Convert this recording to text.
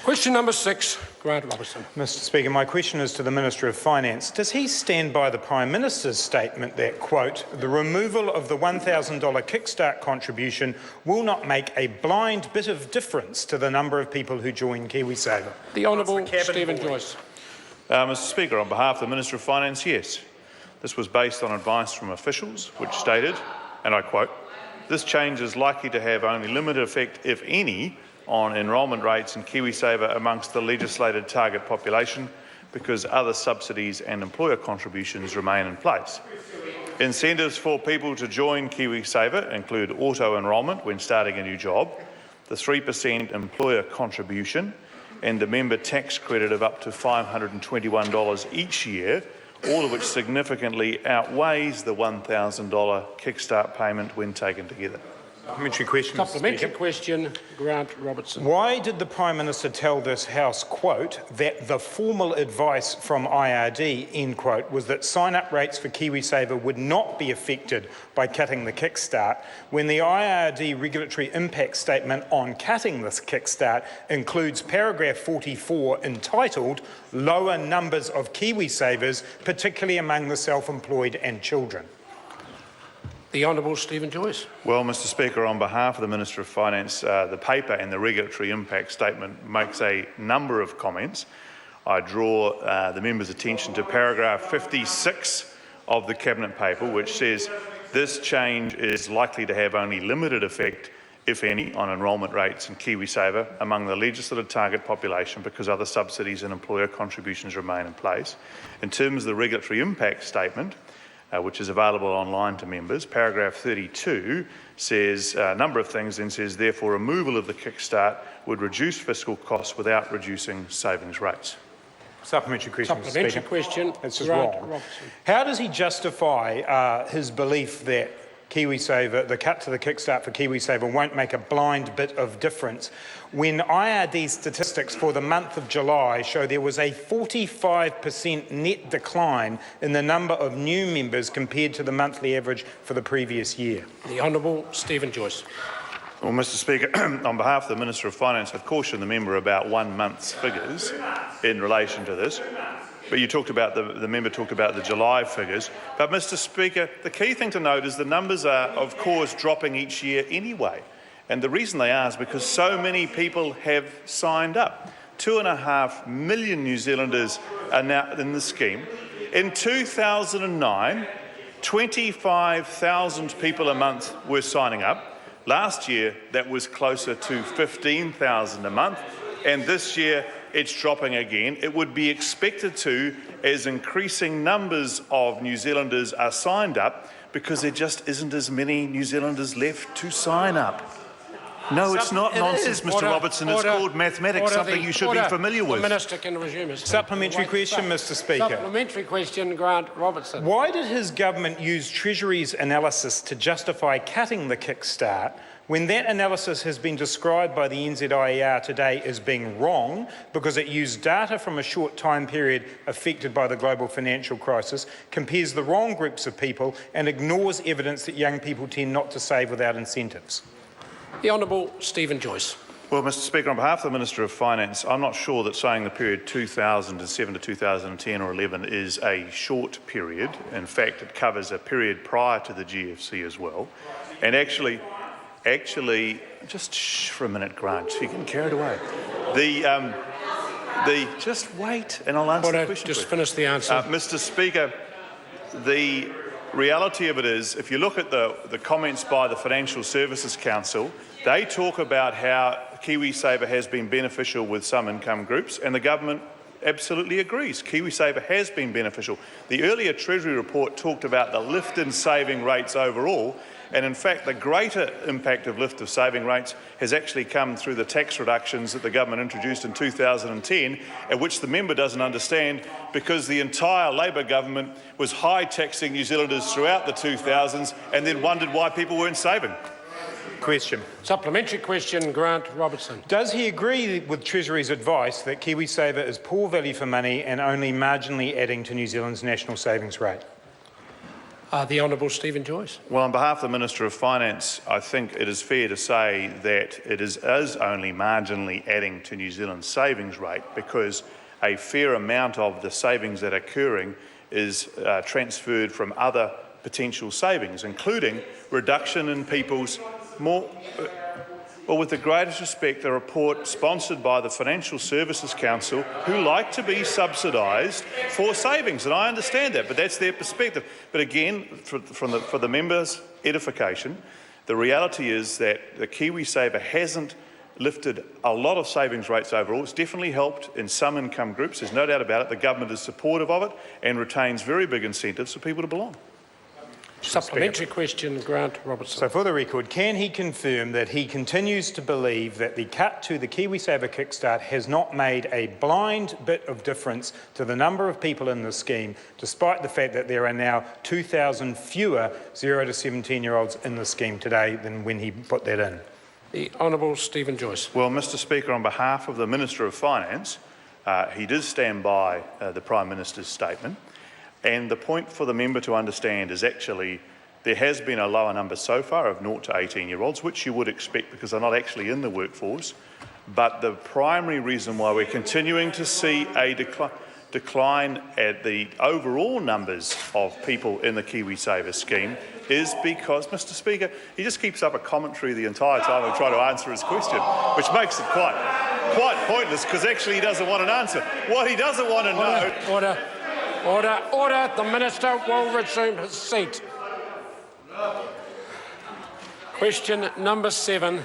Question number 6, Grant Robertson. Mr Speaker, my question is to the Minister of Finance. Does he stand by the Prime Minister's statement that, quote, the removal of the $1,000 kickstart contribution will not make a blind bit of difference to the number of people who join KiwiSaver? The Honourable Stephen Joyce. Mr Speaker, on behalf of the Minister of Finance, yes. This was based on advice from officials which stated, and I quote, this change is likely to have only limited effect, if any, on enrolment rates in KiwiSaver amongst the legislated target population because other subsidies and employer contributions remain in place. Incentives for people to join KiwiSaver include auto-enrolment when starting a new job, the 3% employer contribution and the member tax credit of up to $521 each year, all of which significantly outweighs the $1,000 kickstart payment when taken together. Supplementary question, Supplementary question, Grant Robertson. Why did the Prime Minister tell this House, quote, that the formal advice from IRD, end quote, was that sign-up rates for KiwiSaver would not be affected by cutting the kickstart, when the IRD regulatory impact statement on cutting this kickstart includes paragraph 44 entitled Lower Numbers of KiwiSavers, particularly among the self-employed and children? The Honourable Stephen Joyce. Well, Mr Speaker, on behalf of the Minister of Finance, the paper and the regulatory impact statement makes a number of comments. I draw the member's attention to paragraph 56 of the Cabinet paper, which says this change is likely to have only limited effect, if any, on enrolment rates in KiwiSaver among the legislated target population because other subsidies and employer contributions remain in place. In terms of the regulatory impact statement, which is available online to members, paragraph 32 says a number of things, then says, therefore, removal of the kickstart would reduce fiscal costs without reducing savings rates. Supplementary question, Supplementary question, That's just Grant wrong. Robertson. How How does he justify his belief that KiwiSaver, the cut to the kickstart for KiwiSaver won't make a blind bit of difference when IRD statistics for the month of July show there was a 45% net decline in the number of new members compared to the monthly average for the previous year? The Honourable Stephen Joyce. Well, Mr Speaker, on behalf of the Minister of Finance, I'd caution the member about 1 month's figures in relation to this. But you talked about the member talked about the July figures. But, Mr Speaker, the key thing to note is the numbers are, of course, dropping each year anyway. And the reason they are is because so many people have signed up. 2.5 million New Zealanders are now in the scheme. In 2009, 25,000 people a month were signing up. Last year, that was closer to 15,000 a month. And this year, it's dropping again. It would be expected to, as increasing numbers of New Zealanders are signed up, because there just isn't as many New Zealanders left to sign up. No, it's not nonsense, Mr Robertson. It's called mathematics, something you should be familiar with. The Minister can resume his Supplementary question, Mr Speaker. Supplementary question, Grant Robertson. Why did his government use Treasury's analysis to justify cutting the kickstart when that analysis has been described by the NZIER today as being wrong because it used data from a short time period affected by the global financial crisis, compares the wrong groups of people and ignores evidence that young people tend not to save without incentives? The Honourable Stephen Joyce. Well, Mr Speaker, on behalf of the Minister of Finance, I'm not sure that saying the period 2007 to 2010 or 11 is a short period. In fact, it covers a period prior to the GFC as well. And actually, just for a minute, Grant, you can carry it away. Just wait, and I'll answer the question. Just finish the answer. Mr Speaker, the reality of it is, if you look at the comments by the Financial Services Council, they talk about how KiwiSaver has been beneficial with some income groups, and the government absolutely agrees. KiwiSaver has been beneficial. The earlier Treasury report talked about the lift in saving rates overall, and in fact the greater impact of lift of saving rates has actually come through the tax reductions that the government introduced in 2010, at which the member doesn't understand because the entire Labor government was high taxing New Zealanders throughout the 2000s and then wondered why people weren't saving. Question. Supplementary question, Grant Robertson. Does he agree with Treasury's advice that KiwiSaver is poor value for money and only marginally adding to New Zealand's national savings rate? The Honourable Stephen Joyce. Well, on behalf of the Minister of Finance, I think it is fair to say that it is only marginally adding to New Zealand's savings rate, because a fair amount of the savings that are occurring is transferred from other potential savings, including reduction in people's more... Well, with the greatest respect, a report sponsored by the Financial Services Council, who like to be subsidised for savings, and I understand that, but that's their perspective. But again, for the members' edification, the reality is that the KiwiSaver hasn't lifted a lot of savings rates overall. It's definitely helped in some income groups, there's no doubt about it. The government is supportive of it and retains very big incentives for people to belong. Supplementary question, Grant Robertson. So for the record, can he confirm that he continues to believe that the cut to the KiwiSaver kickstart has not made a blind bit of difference to the number of people in the scheme, despite the fact that there are now 2,000 fewer 0 to 17-year-olds in the scheme today than when he put that in? The Honourable Stephen Joyce. Well, Mr Speaker, on behalf of the Minister of Finance, he does stand by the Prime Minister's statement. And the point for the member to understand is actually there has been a lower number so far of 0 to 18-year-olds, which you would expect because they're not actually in the workforce. But the primary reason why we're continuing to see a decline at the overall numbers of people in the KiwiSaver scheme is because, Mr Speaker, he just keeps up a commentary the entire time we try to answer his question, which makes it quite pointless because actually he doesn't want an answer. What he doesn't want to know... Order. The Minister will resume his seat. Question number 7.